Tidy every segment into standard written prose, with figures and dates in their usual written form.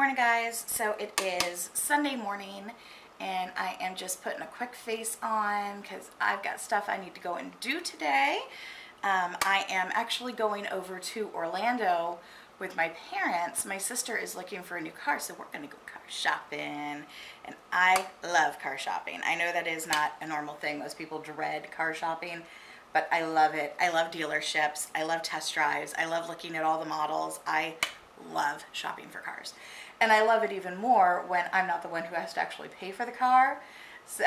morning, guys. So it is Sunday morning and I am just putting a quick face on because I've got stuff I need to go and do today. I am actually going over to Orlando with my parents. My sister is looking for a new car, so we're gonna go car shopping, and I love car shopping. I know that is not a normal thing. Most people dread car shopping, but I love it. I love dealerships. I love test drives. I love looking at all the models. I love shopping for cars. And I love it even more when I'm not the one who has to actually pay for the car. So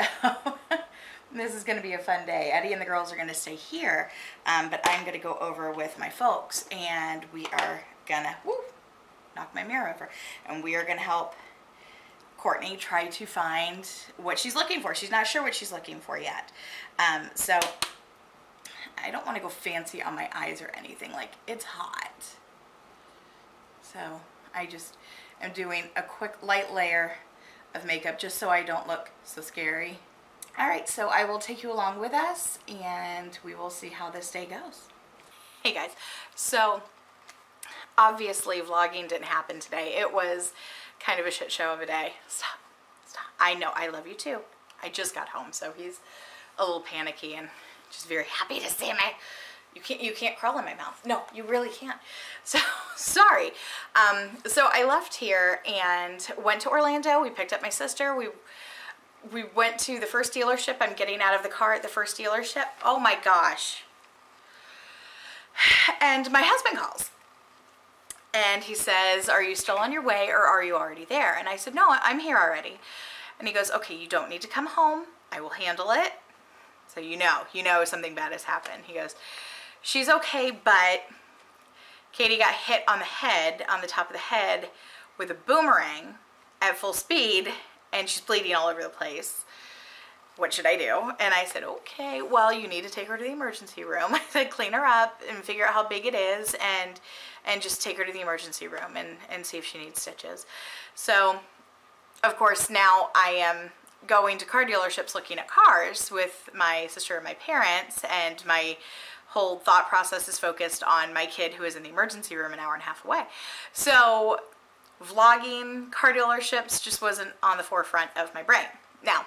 this is going to be a fun day. Eddie and the girls are going to stay here, but I'm going to go over with my folks, and we are going to knock my mirror over, and we are going to help Courtney try to find what she's looking for. She's not sure what she's looking for yet. So I don't want to go fancy on my eyes or anything. Like, it's hot. So I just am doing a quick light layer of makeup just so I don't look so scary. All right, so I will take you along with us and we will see how this day goes. Hey guys, so obviously vlogging didn't happen today. It was kind of a shit show of a day. Stop. I know, I love you too. I just got home, so he's a little panicky and just very happy to see me. You can't crawl in my mouth. No, you really can't. So, sorry. So I left here and went to Orlando. We picked up my sister. We went to the first dealership. I'm getting out of the car at the first dealership. Oh my gosh. And my husband calls. And he says, "Are you still on your way or are you already there?" And I said, "No, I'm here already." And he goes, "Okay, you don't need to come home. I will handle it." So you know something bad has happened. He goes, "She's okay, but Katie got hit on the head, on the top of the head, with a boomerang at full speed, and she's bleeding all over the place. What should I do?" And I said, "Okay, well, you need to take her to the emergency room." I said, "Clean her up and figure out how big it is, and just take her to the emergency room and see if she needs stitches." So, of course, now I am going to car dealerships looking at cars with my sister and my parents, and my whole thought process is focused on my kid who is in the emergency room an hour and a half away. So vlogging car dealerships just wasn't on the forefront of my brain. Now,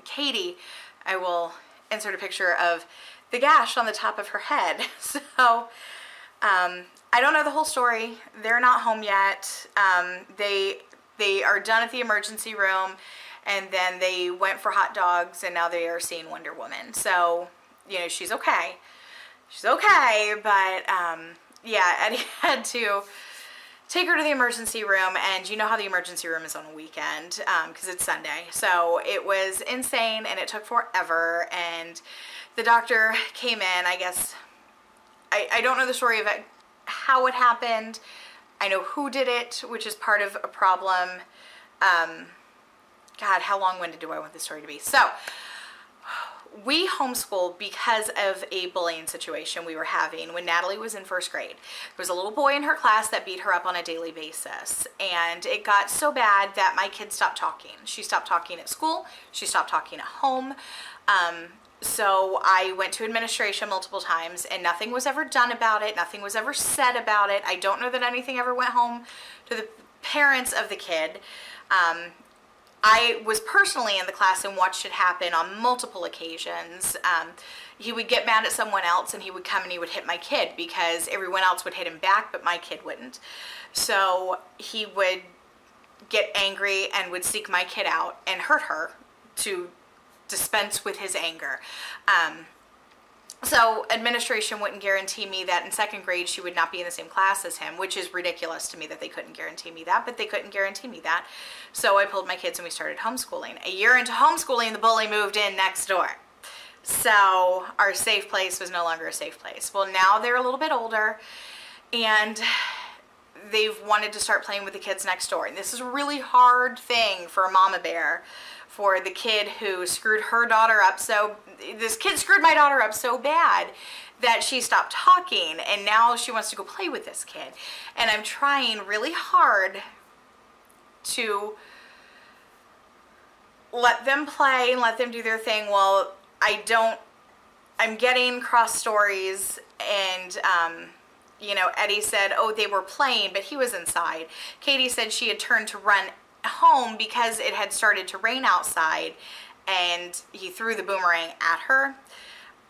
Katie, I will insert a picture of the gash on the top of her head. So I don't know the whole story. They're not home yet. They are done at the emergency room, and then they went for hot dogs, and now they are seeing Wonder Woman. So, you know, she's okay. She's okay, but yeah, Eddie had to take her to the emergency room, and you know how the emergency room is on a weekend because it's Sunday. So it was insane, and it took forever, and the doctor came in. I guess, I don't know the story of it, how it happened. I know who did it, which is part of a problem. God, how long-winded do I want this story to be? So, we homeschooled because of a bullying situation we were having when Natalie was in first grade. There was a little boy in her class that beat her up on a daily basis, and it got so bad that my kid stopped talking. She stopped talking at school. She stopped talking at home. So I went to administration multiple times, and nothing was ever done about it. Nothing was ever said about it. I don't know that anything ever went home to the parents of the kid. I was personally in the class and watched it happen on multiple occasions. He would get mad at someone else, and he would come and he would hit my kid because everyone else would hit him back, but my kid wouldn't. So he would get angry and would seek my kid out and hurt her to dispense with his anger. So administration wouldn't guarantee me that in second grade she would not be in the same class as him, which is ridiculous to me that they couldn't guarantee me that, but they couldn't guarantee me that. So I pulled my kids and we started homeschooling. A year into homeschooling, the bully moved in next door. So our safe place was no longer a safe place. Well, now they're a little bit older, and they've wanted to start playing with the kids next door. And this is a really hard thing for a mama bear, for the kid who screwed her daughter up. So this kid screwed my daughter up so bad that she stopped talking, and now she wants to go play with this kid. And I'm trying really hard to let them play and let them do their thing while I'm getting cross stories and you know, Eddie said, oh, they were playing, but he was inside. Katie said she had turned to run home because it had started to rain outside, and he threw the boomerang at her.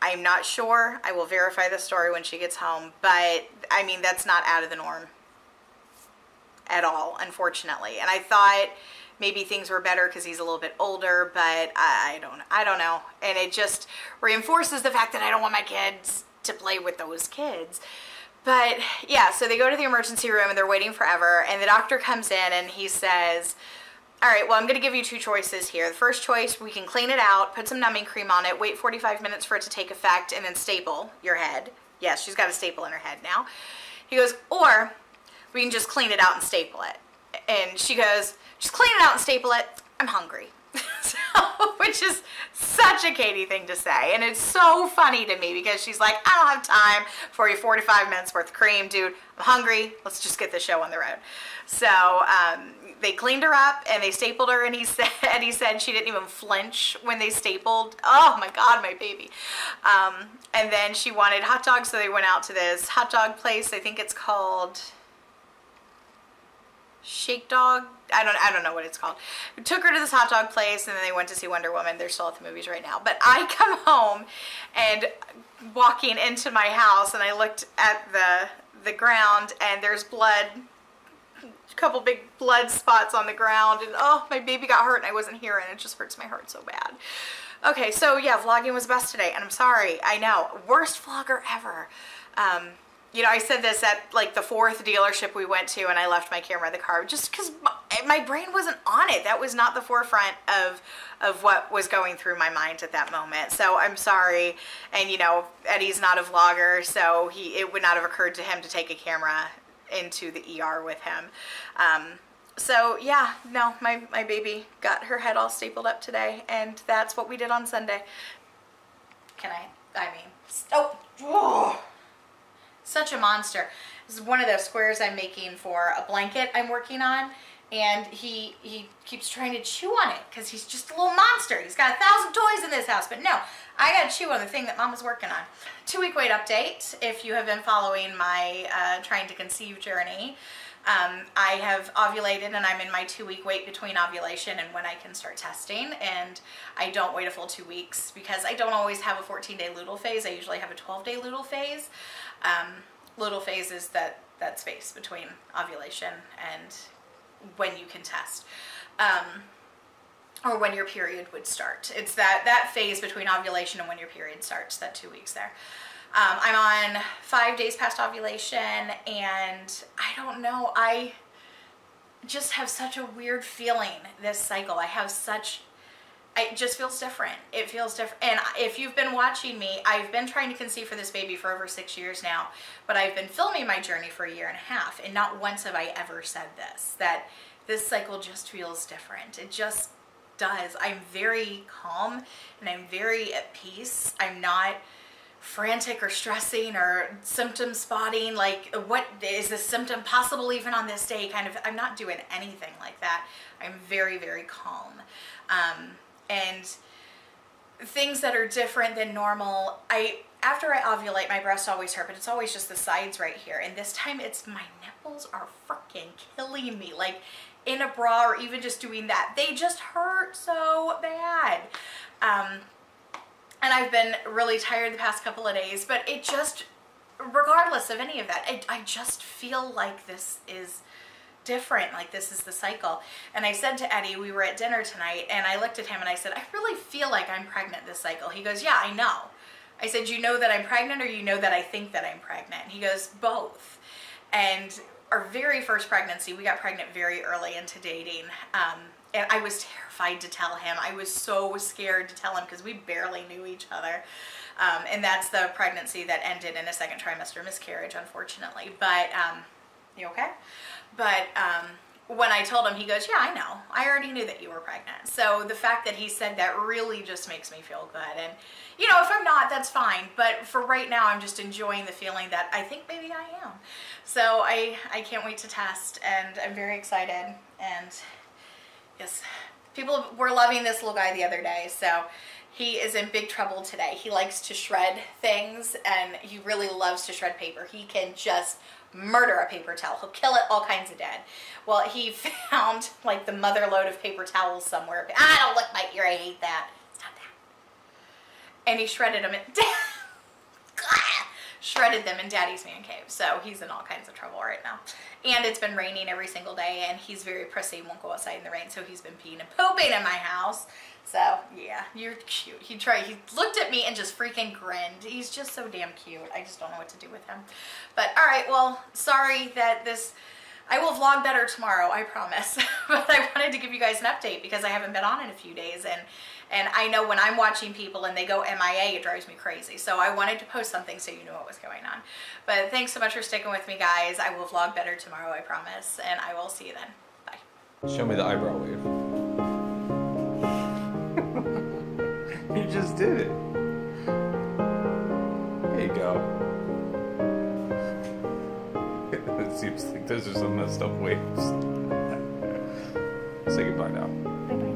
I'm not sure. I will verify the story when she gets home, but I mean, that's not out of the norm at all, unfortunately. And I thought maybe things were better because he's a little bit older, but I don't know. And it just reinforces the fact that I don't want my kids to play with those kids. But yeah, so they go to the emergency room and they're waiting forever, and the doctor comes in and he says, all right, well, I'm going to give you two choices here. The first choice, we can clean it out, put some numbing cream on it, wait 45 minutes for it to take effect, and then staple your head. Yes, she's got a staple in her head now. He goes, or we can just clean it out and staple it. And she goes, just clean it out and staple it. I'm hungry. So, which is such a Katie thing to say. And it's so funny to me because she's like, I don't have time for your 45 minutes worth of cream, dude. I'm hungry. Let's just get the show on the road. So they cleaned her up and they stapled her, and he said she didn't even flinch when they stapled. Oh my God, my baby. And then she wanted hot dogs, so they went out to this hot dog place. I think it's called Shake Dog. I don't know what it's called. We took her to this hot dog place, and then they went to see Wonder Woman. They're still at the movies right now. But I come home and walking into my house, and I looked at the ground, and there's blood, a couple big blood spots on the ground, and oh, my baby got hurt and I wasn't here, and it just hurts my heart so bad. Okay, so yeah, vlogging was best today, and I'm sorry. I know, worst vlogger ever. You know, I said this at like the 4th dealership we went to, and I left my camera in the car just because my brain wasn't on it. That was not the forefront of what was going through my mind at that moment. So I'm sorry. And you know, Eddie's not a vlogger, so it would not have occurred to him to take a camera into the ER with him. So yeah, no, my baby got her head all stapled up today, and that's what we did on Sunday. Oh, such a monster. This is one of those squares I'm making for a blanket I'm working on, and he keeps trying to chew on it because he's just a little monster. He's got 1,000 toys in this house, but no, I gotta chew on the thing that Mama's working on. 2-week weight update. If you have been following my trying to conceive journey, I have ovulated, and I'm in my 2-week wait between ovulation and when I can start testing, and I don't wait a full 2 weeks because I don't always have a 14-day luteal phase. I usually have a 12-day luteal phase. Luteal phase is that space between ovulation and when you can test, or when your period would start. It's that phase between ovulation and when your period starts, that 2 weeks there. I'm on 5 days past ovulation, and I don't know, I just have such a weird feeling this cycle. It just feels different. It feels different. And if you've been watching me, I've been trying to conceive for this baby for over 6 years now, but I've been filming my journey for 1.5 years, and not once have I ever said this, that this cycle just feels different. It just does. I'm very calm, and I'm very at peace. I'm not frantic or stressing or symptom spotting, like what is this symptom possible even on this day, kind of. I'm not doing anything like that. I'm very, very calm. And things that are different than normal, after I ovulate, my breasts always hurt, but it's always just the sides right here, and this time it's my nipples are freaking killing me, like in a bra or even just doing that, they just hurt so bad. And I've been really tired the past couple of days, but it just, regardless of any of that, I just feel like this is different, like this is the cycle. And I said to Eddie, we were at dinner tonight, and I looked at him and I said, I really feel like I'm pregnant this cycle. He goes, yeah, I know. I said, you know that I'm pregnant, or you know that I think that I'm pregnant? And he goes, both. And our very first pregnancy, we got pregnant very early into dating. And I was terrified to tell him. I was so scared to tell him because we barely knew each other. And that's the pregnancy that ended in a 2nd trimester miscarriage, unfortunately. But, you okay? But when I told him, he goes, yeah, I know. I already knew that you were pregnant. So the fact that he said that really just makes me feel good. And, you know, if I'm not, that's fine. But for right now, I'm just enjoying the feeling that I think maybe I am. So I can't wait to test, and I'm very excited. And yes, people were loving this little guy the other day. So He is in big trouble today. He likes to shred things, and he really loves to shred paper. He can just murder a paper towel. He'll kill it all kinds of dead. Well, he found like the mother load of paper towels somewhere. Don't lick my ear, I hate that. Stop that. And he shredded them shredded them in Daddy's man cave. So he's in all kinds of trouble right now. And it's been raining every single day, and he's very prissy, won't go outside in the rain, so he's been peeing and pooping in my house. So yeah, you're cute. He looked at me and just freaking grinned. He's just so damn cute. I just don't know what to do with him. But all right, well, sorry that I will vlog better tomorrow, I promise. But I wanted to give you guys an update because I haven't been on in a few days, and I know when I'm watching people and they go MIA, it drives me crazy. So I wanted to post something so you know what was going on. But thanks so much for sticking with me, guys. I will vlog better tomorrow, I promise. And I will see you then. Bye. Show me the eyebrow wave. You just did it. There you go. It seems like those are some messed up waves. Say goodbye now. Bye-bye.